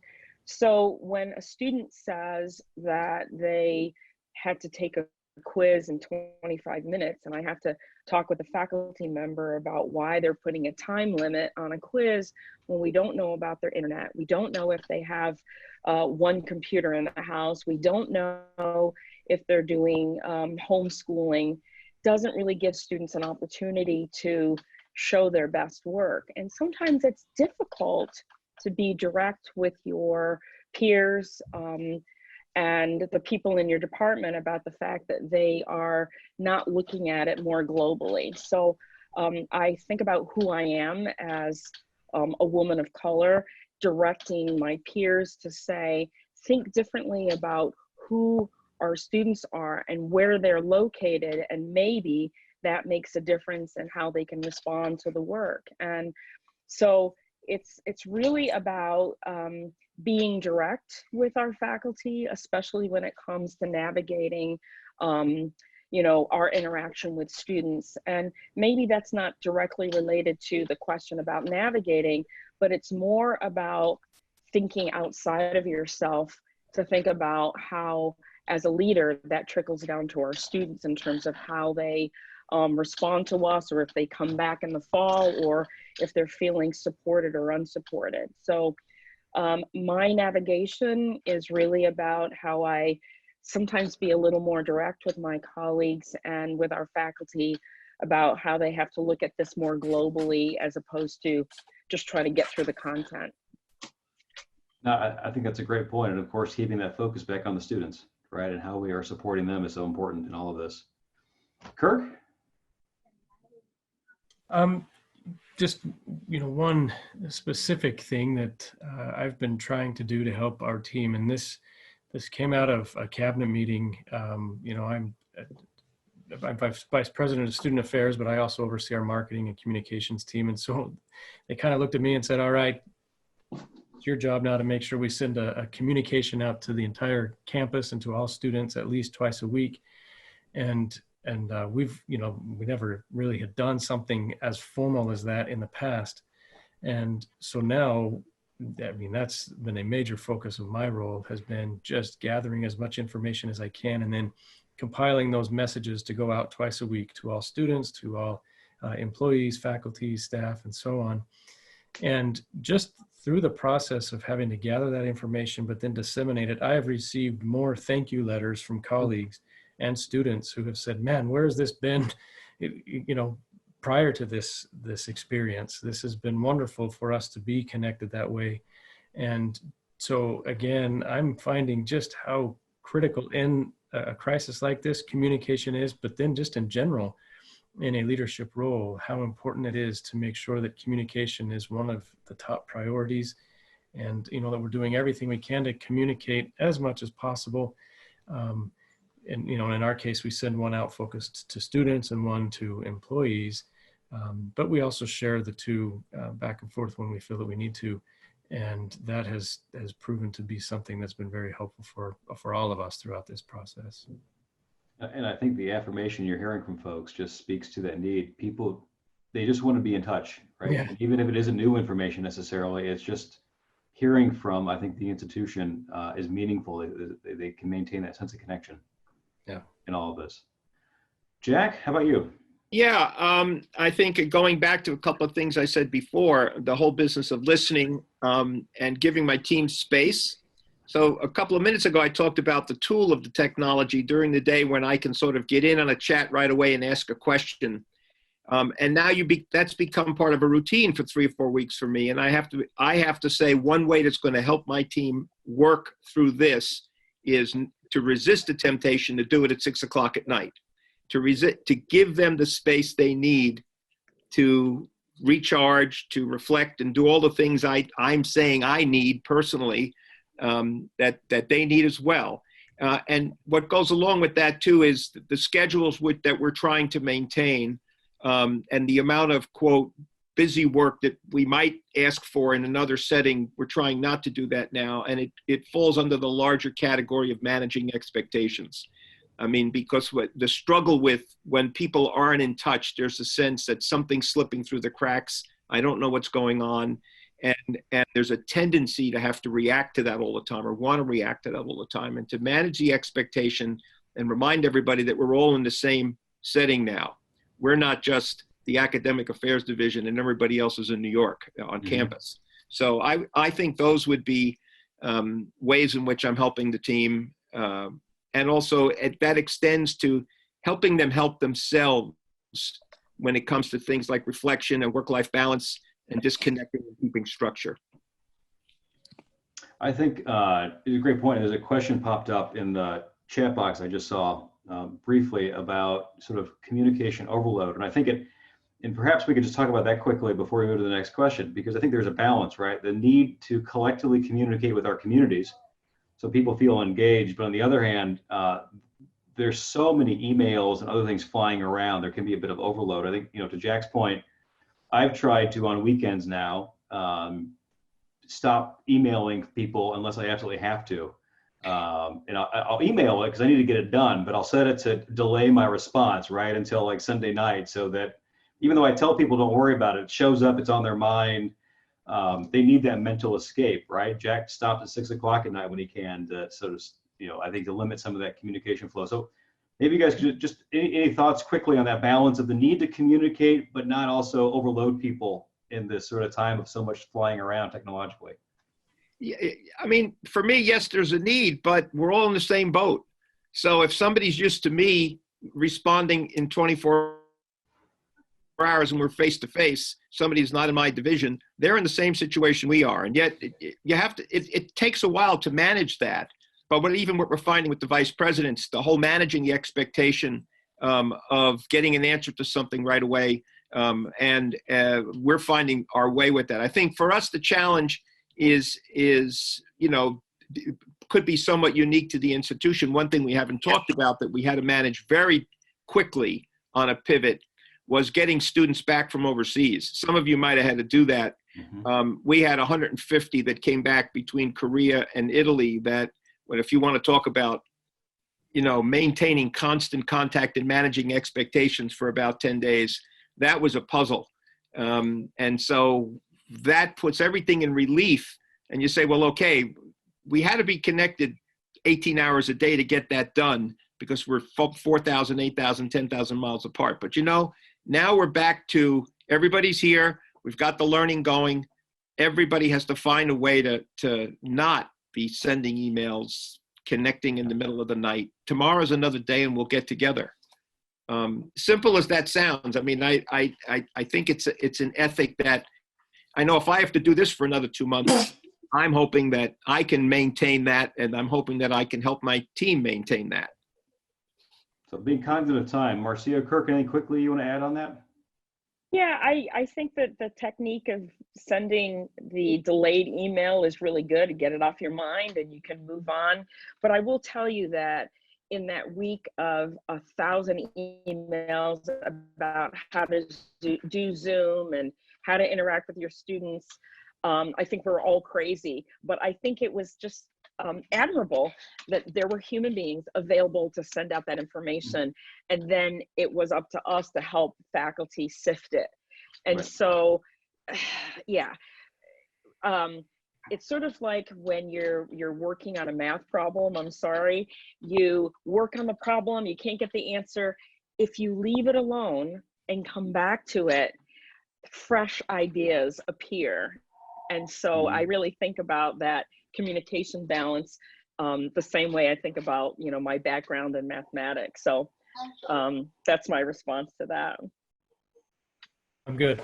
[SPEAKER 3] so when a student says that they had to take a quiz in 25 minutes and I have to talk with a faculty member about why they're putting a time limit on a quiz when we don't know about their internet, we don't know if they have one computer in the house, we don't know if they're doing homeschooling, doesn't really give students an opportunity to show their best work. And sometimes it's difficult to be direct with your peers and the people in your department about the fact that they are not looking at it more globally. So I think about who I am as a woman of color, directing my peers to say, think differently about who our students are and where they're located, and maybe that makes a difference in how they can respond to the work. And so it's really about being direct with our faculty, especially when it comes to navigating our interaction with students. And maybe that's not directly related to the question about navigating, but it's more about thinking outside of yourself to think about how, as a leader, that trickles down to our students in terms of how they respond to us, or if they come back in the fall, or if they're feeling supported or unsupported. So my navigation is really about how I sometimes be a little more direct with my colleagues and with our faculty about how they have to look at this more globally as opposed to just trying to get through the content.
[SPEAKER 1] No, I think that's a great point. And of course, keeping that focus back on the students, right? And how we are supporting them is so important in all of this. Kirk?
[SPEAKER 4] Just, one specific thing that I've been trying to do to help our team, and this came out of a cabinet meeting. I'm vice president of student affairs, but I also oversee our marketing and communications team. And so they kind of looked at me and said, all right, it's your job now to make sure we send a communication out to the entire campus and to all students at least twice a week. And we never really had done something as formal as that in the past. And so now, that's been a major focus of my role, has been just gathering as much information as I can and then compiling those messages to go out twice a week to all students, to all employees, faculty, staff, and so on. And just through the process of having to gather that information, but then disseminate it, I have received more thank you letters from colleagues and students who have said, man, where has this been, prior to this experience. This has been wonderful for us to be connected that way. And so again, I'm finding just how critical in a crisis like this communication is, but then just in general, in a leadership role, how important it is to make sure that communication is one of the top priorities, and that we're doing everything we can to communicate as much as possible. And in our case, we send one out focused to students and one to employees, but we also share the two back and forth when we feel that we need to. And that has proven to be something that's been very helpful for all of us throughout this process.
[SPEAKER 1] And I think the affirmation you're hearing from folks just speaks to that need. People, they just want to be in touch, right?
[SPEAKER 4] Yeah.
[SPEAKER 1] And even if it isn't new information necessarily, it's just hearing from, I think the institution is meaningful. They can maintain that sense of connection.
[SPEAKER 4] Yeah.
[SPEAKER 1] In all of this. Jack, how about you?
[SPEAKER 2] Yeah, I think going back to a couple of things I said before, the whole business of listening and giving my team space. So a couple of minutes ago, I talked about the tool of the technology during the day when I can sort of get in on a chat right away and ask a question. And now that's become part of a routine for 3 or 4 weeks for me. And I have to say, one way that's going to help my team work through this is to resist the temptation to do it at 6 o'clock at night. To give them the space they need to recharge, to reflect, and do all the things I'm saying I need personally, that they need as well. And what goes along with that too is the schedules that we're trying to maintain, and the amount of, quote, busy work that we might ask for in another setting. We're trying not to do that now, and it falls under the larger category of managing expectations. I mean, because what the struggle with when people aren't in touch, there's a sense that something's slipping through the cracks. I don't know what's going on. And there's a tendency to have to react to that all the time, or want to react to that all the time. And to manage the expectation and remind everybody that we're all in the same setting now. We're not just the academic affairs division and everybody else is in New York on campus. So I think those would be ways in which I'm helping the team. And also that extends to helping them help themselves when it comes to things like reflection and work-life balance and disconnecting and keeping structure.
[SPEAKER 1] I think it's a great point. There's a question popped up in the chat box I just saw briefly about sort of communication overload. And I think and perhaps we could just talk about that quickly before we go to the next question, because I think there's a balance, right? The need to collectively communicate with our communities so people feel engaged. But on the other hand, there's so many emails and other things flying around, there can be a bit of overload. I think, to Jack's point, I've tried to, on weekends now, stop emailing people unless I absolutely have to. And I'll email it because I need to get it done, but I'll set it to delay my response right until like Sunday night, so that even though I tell people don't worry about it, it shows up, it's on their mind. They need that mental escape, right? Jack stopped at 6 o'clock at night when he can to sort of, I think to limit some of that communication flow. So maybe you guys could just, any thoughts quickly on that balance of the need to communicate, but not also overload people in this sort of time of so much flying around technologically?
[SPEAKER 2] Yeah, I mean, for me, yes, there's a need, but we're all in the same boat. So if somebody's used to me responding in 24 hours and we're face to face, somebody who's not in my division, they're in the same situation we are. And yet it takes a while to manage that. But what we're finding with the vice presidents, the whole managing the expectation of getting an answer to something right away. And we're finding our way with that. I think for us, the challenge is could be somewhat unique to the institution. One thing we haven't talked about that we had to manage very quickly on a pivot was getting students back from overseas. Some of you might have had to do that. We had 150 that came back between Korea and Italy that, if you want to talk about, maintaining constant contact and managing expectations for about 10 days, that was a puzzle. And so that puts everything in relief. And you say, well, okay, we had to be connected 18 hours a day to get that done because we're 4,000, 8,000, 10,000 miles apart. But now we're back to everybody's here. We've got the learning going. Everybody has to find a way to not be sending emails, connecting in the middle of the night. Tomorrow's another day and we'll get together. Simple as that sounds. I mean, I think it's an ethic that I know if I have to do this for another 2 months, I'm hoping that I can maintain that, and I'm hoping that I can help my team maintain that.
[SPEAKER 1] So being cognizant of time. Marcia, Kirk, anything quickly you want to add on that?
[SPEAKER 3] Yeah, I think that the technique of sending the delayed email is really good to get it off your mind and you can move on. But I will tell you that in that week of 1,000 emails about how to do Zoom and how to interact with your students, I think we're all crazy. But I think it was just admirable that there were human beings available to send out that information, and then it was up to us to help faculty sift it. And
[SPEAKER 1] Right.
[SPEAKER 3] so, yeah, it's sort of like when you're working on a math problem. I'm sorry, you work on the problem, you can't get the answer. If you leave it alone and come back to it, fresh ideas appear. And so I really think about that communication balance the same way I think about, you know, my background in mathematics. So that's my response to that.
[SPEAKER 4] I'm good.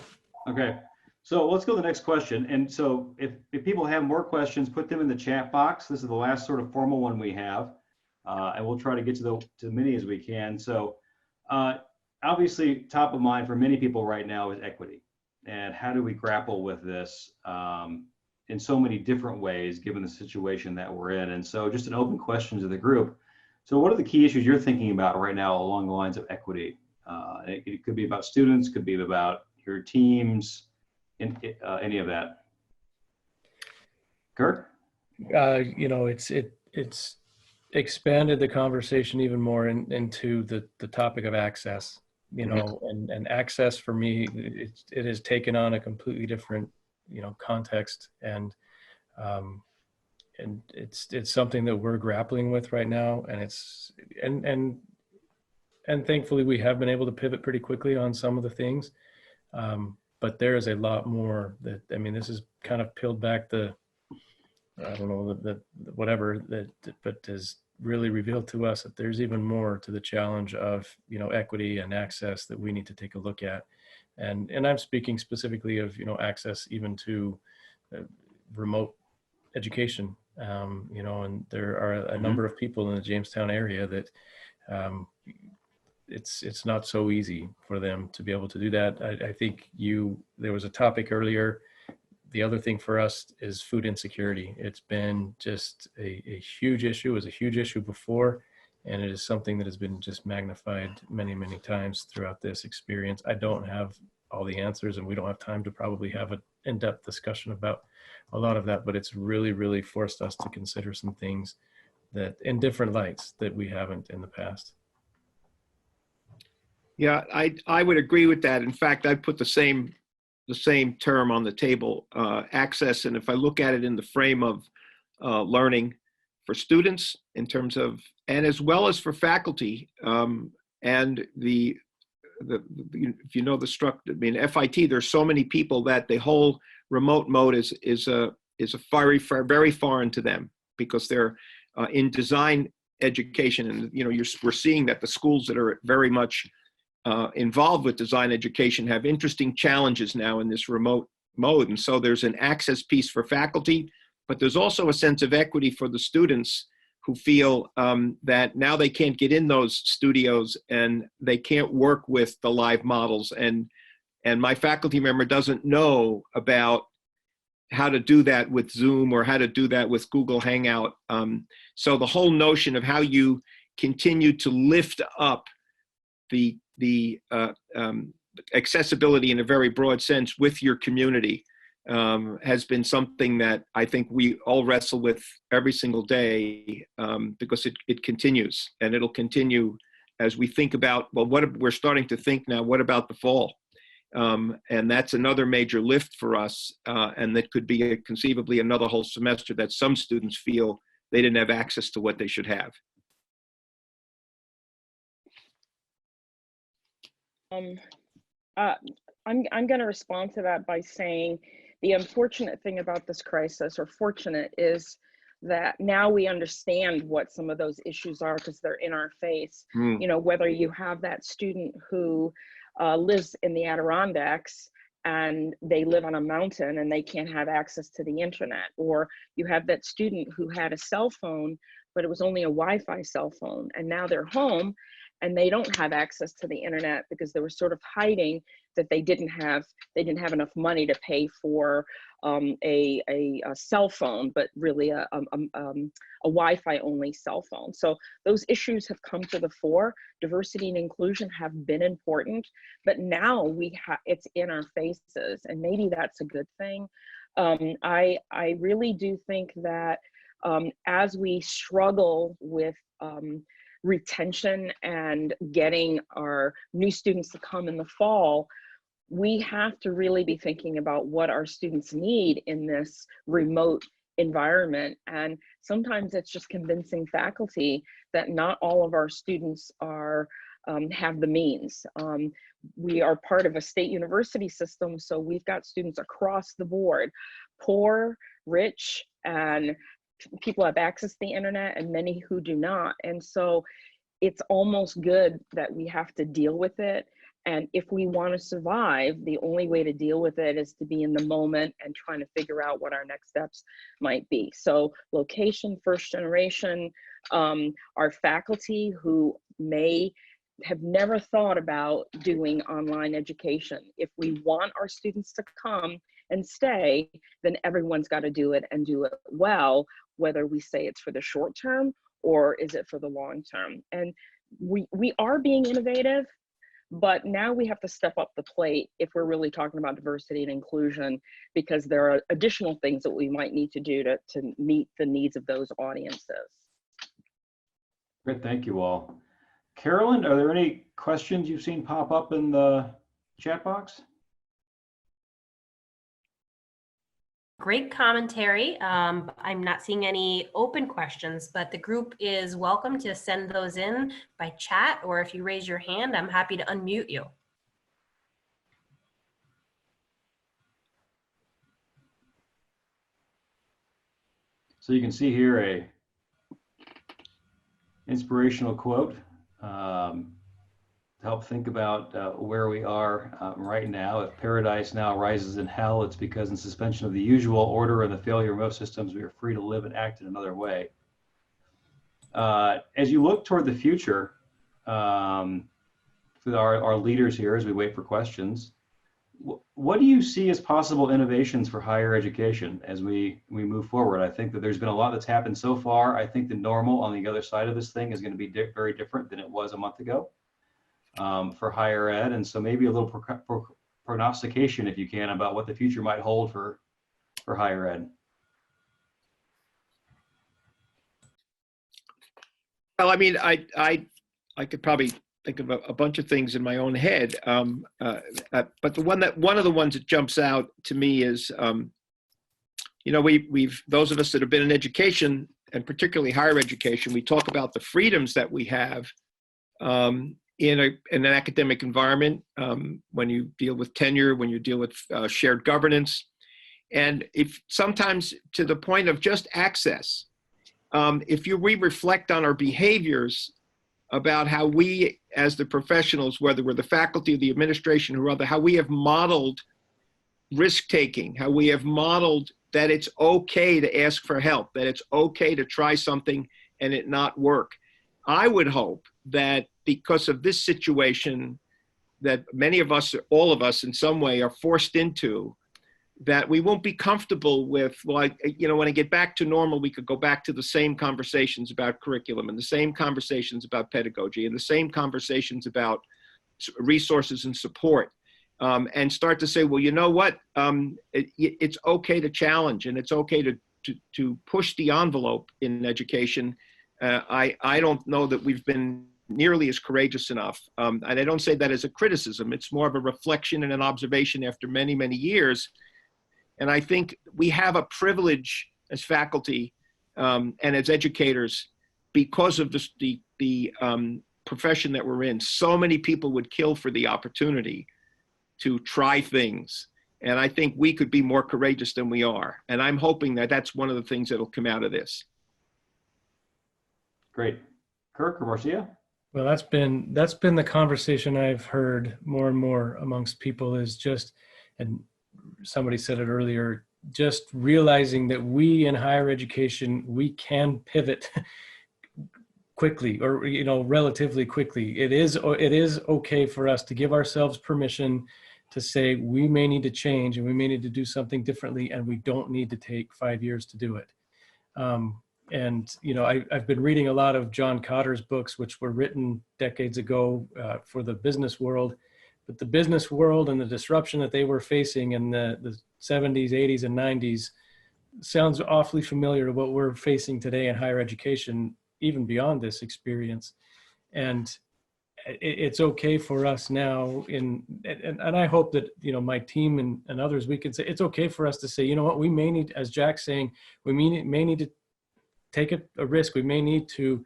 [SPEAKER 1] Okay, so let's go to the next question. And so if people have more questions, put them in the chat box. This is the last sort of formal one we have, and we'll try to get to as many as we can. So obviously top of mind for many people right now is equity. And how do we grapple with this in so many different ways, given the situation that we're in? And so just an open question to the group. So what are the key issues you're thinking about right now along the lines of equity? It could be about students, could be about your teams, any of that. Kirk?
[SPEAKER 4] You know, it's expanded the conversation even more into the topic of access, you know, and access for me, it has taken on a completely different, you know, context, and it's something that we're grappling with right now, and thankfully we have been able to pivot pretty quickly on some of the things, but there is a lot more that, I mean, this is kind of peeled back the, I don't know, the whatever that, but has really revealed to us that there's even more to the challenge of, you know, equity and access that we need to take a look at. And I'm speaking specifically of, you know, access even to remote education, you know, and there are a number of people in the Jamestown area that it's not so easy for them to be able to do that. I think there was a topic earlier. The other thing for us is food insecurity. It's been just a huge issue. It was a huge issue before, and it is something that has been just magnified many, many times throughout this experience. I don't have all the answers, and we don't have time to probably have an in-depth discussion about a lot of that, but it's really, really forced us to consider some things that in different lights that we haven't in the past.
[SPEAKER 2] Yeah, I would agree with that. In fact, I'd put the same term on the table, access. And if I look at it in the frame of learning for students in terms of, and as well as for faculty, and if you know the structure, I mean, FIT, there's so many people that the whole remote mode is very foreign to them, because they're in design education. And, you know, we're seeing that the schools that are very much involved with design education have interesting challenges now in this remote mode. And so there's an access piece for faculty, but there's also a sense of equity for the students who feel that now they can't get in those studios and they can't work with the live models. And my faculty member doesn't know about how to do that with Zoom or how to do that with Google Hangout. So the whole notion of how you continue to lift up the accessibility in a very broad sense with your community has been something that I think we all wrestle with every single day, because it continues, and it'll continue as we think about, well, we're starting to think now, what about the fall? And that's another major lift for us, and that could be conceivably another whole semester that some students feel they didn't have access to what they should have.
[SPEAKER 3] I'm going to respond to that by saying the unfortunate thing about this crisis, or fortunate, is that now we understand what some of those issues are because they're in our face.
[SPEAKER 2] Mm.
[SPEAKER 3] You know, whether you have that student who lives in the Adirondacks and they live on a mountain and they can't have access to the internet, or you have that student who had a cell phone, but it was only a Wi-Fi cell phone, and now they're home and they don't have access to the internet because they were sort of hiding that they didn't have enough money to pay for a cell phone, but really a Wi-Fi only cell phone. So those issues have come to the fore. Diversity and inclusion have been important, but now it's in our faces, and maybe that's a good thing. I really do think that as we struggle with retention and getting our new students to come in the fall, we have to really be thinking about what our students need in this remote environment. And sometimes it's just convincing faculty that not all of our students are have the means. We are part of a state university system, so we've got students across the board, poor, rich, and people have access to the internet, and many who do not. And so it's almost good that we have to deal with it. And if we want to survive, the only way to deal with it is to be in the moment and trying to figure out what our next steps might be. So location, first generation, our faculty who may have never thought about doing online education. If we want our students to come and stay, then everyone's got to do it and do it well, whether we say it's for the short term or is it for the long term. And we are being innovative, but now we have to step up the plate if we're really talking about diversity and inclusion, because there are additional things that we might need to do to meet the needs of those audiences.
[SPEAKER 1] Great, thank you all. Carolyn, are there any questions you've seen pop up in the chat box?
[SPEAKER 5] Great commentary. I'm not seeing any open questions, but the group is welcome to send those in by chat, or if you raise your hand, I'm happy to unmute you.
[SPEAKER 1] So you can see here a inspirational quote to help think about where we are right now. If paradise now rises in hell, it's because in suspension of the usual order and the failure of most systems, we are free to live and act in another way. As you look toward the future, for our leaders here, as we wait for questions, what do you see as possible innovations for higher education as we move forward? I think that there's been a lot that's happened so far. I think the normal on the other side of this thing is going to be very different than it was a month ago for higher ed. And so maybe a little prognostication, if you can, about what the future might hold for higher ed.
[SPEAKER 2] Well, I mean, I could probably think of a bunch of things in my own head, but one of the ones that jumps out to me is, you know, we've those of us that have been in education, and particularly higher education, we talk about the freedoms that we have in an academic environment, when you deal with tenure, when you deal with shared governance, and if sometimes to the point of just access. If we reflect on our behaviors about how we, as the professionals, whether we're the faculty or the administration or other, how we have modeled risk-taking, how we have modeled that it's okay to ask for help, that it's okay to try something and it not work. I would hope that because of this situation that many of us, all of us in some way are forced into, that we won't be comfortable with, well, you know, when I get back to normal, we could go back to the same conversations about curriculum and the same conversations about pedagogy and the same conversations about resources and support, and start to say, well, you know what, it's okay to challenge and it's okay to push the envelope in education. I don't know that we've been nearly as courageous enough. And I don't say that as a criticism. It's more of a reflection and an observation after many, many years. And I think we have a privilege as faculty and as educators because of the profession that we're in. So many people would kill for the opportunity to try things. And I think we could be more courageous than we are. And I'm hoping that that's one of the things that'll come out of this.
[SPEAKER 1] Great. Kirk or Marcia?
[SPEAKER 4] Well, that's been the conversation I've heard more and more amongst people is just, and somebody said it earlier, just realizing that we in higher education, we can pivot quickly, or relatively quickly. It is okay for us to give ourselves permission to say we may need to change and we may need to do something differently, and we don't need to take 5 years to do it. And I've been reading a lot of John Cotter's books, which were written decades ago for the business world. But the business world and the disruption that they were facing in the 70s, 80s, and 90s sounds awfully familiar to what we're facing today in higher education, even beyond this experience. And it's okay for us now, and I hope that my team and others, we can say it's okay for us to say, you know what, we may need, as Jack's saying, we may need to take a risk. We may need to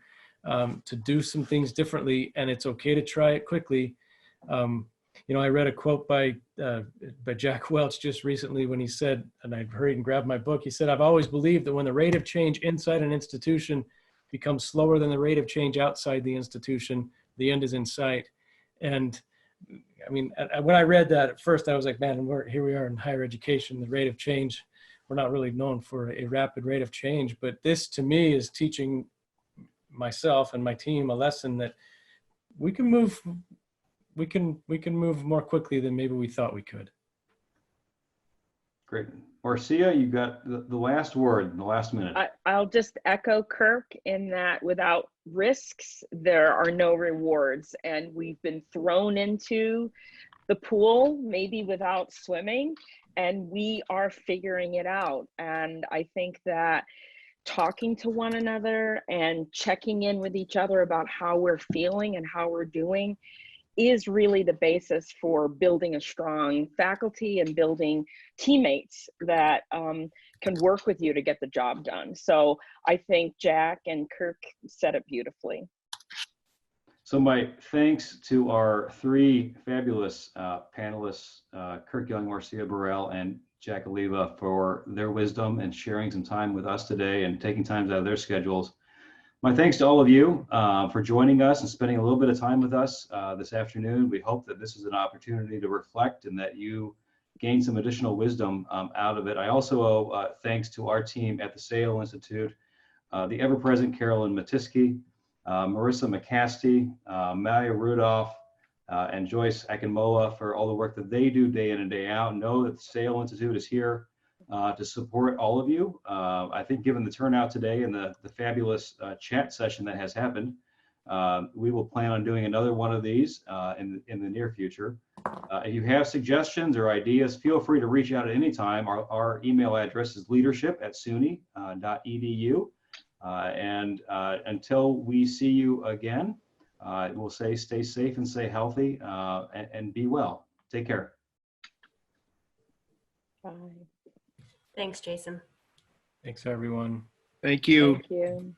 [SPEAKER 4] do some things differently, and it's okay to try it quickly. I read a quote by Jack Welch just recently when he said, and I hurried and grabbed my book, he said, "I've always believed that when the rate of change inside an institution becomes slower than the rate of change outside the institution, the end is in sight." And I mean, when I read that at first, I was like, man, here we are in higher education, the rate of change. We're not really known for a rapid rate of change, but this to me is teaching myself and my team a lesson that we can move more quickly than maybe we thought we could.
[SPEAKER 1] Great. Marcia, you got the last word in the last minute.
[SPEAKER 3] I'll just echo Kirk in that without risks, there are no rewards. And we've been thrown into the pool, maybe without swimming, and we are figuring it out. And I think that talking to one another and checking in with each other about how we're feeling and how we're doing is really the basis for building a strong faculty and building teammates that can work with you to get the job done. So I think Jack and Kirk said it beautifully.
[SPEAKER 1] So my thanks to our three fabulous panelists, Kirk Young, Marcia Burrell, and Jack Oliva, for their wisdom and sharing some time with us today and taking time out of their schedules. My thanks to all of you for joining us and spending a little bit of time with us this afternoon. We hope that this is an opportunity to reflect and that you gain some additional wisdom out of it. I also owe thanks to our team at the Sale Institute, the ever-present Carolyn Matisky, Marissa McCasty, Maya Rudolph, and Joyce Akinmola for all the work that they do day in and day out. Know that the Sale Institute is here to support all of you. I think given the turnout today and the fabulous chat session that has happened, we will plan on doing another one of these in the near future. If you have suggestions or ideas, feel free to reach out at any time. Our email address is leadership@suny.edu. And until we see you again, we'll say stay safe and stay healthy and be well. Take care.
[SPEAKER 3] Bye.
[SPEAKER 5] Thanks, Jason.
[SPEAKER 4] Thanks, everyone.
[SPEAKER 2] Thank you.
[SPEAKER 3] Thank you.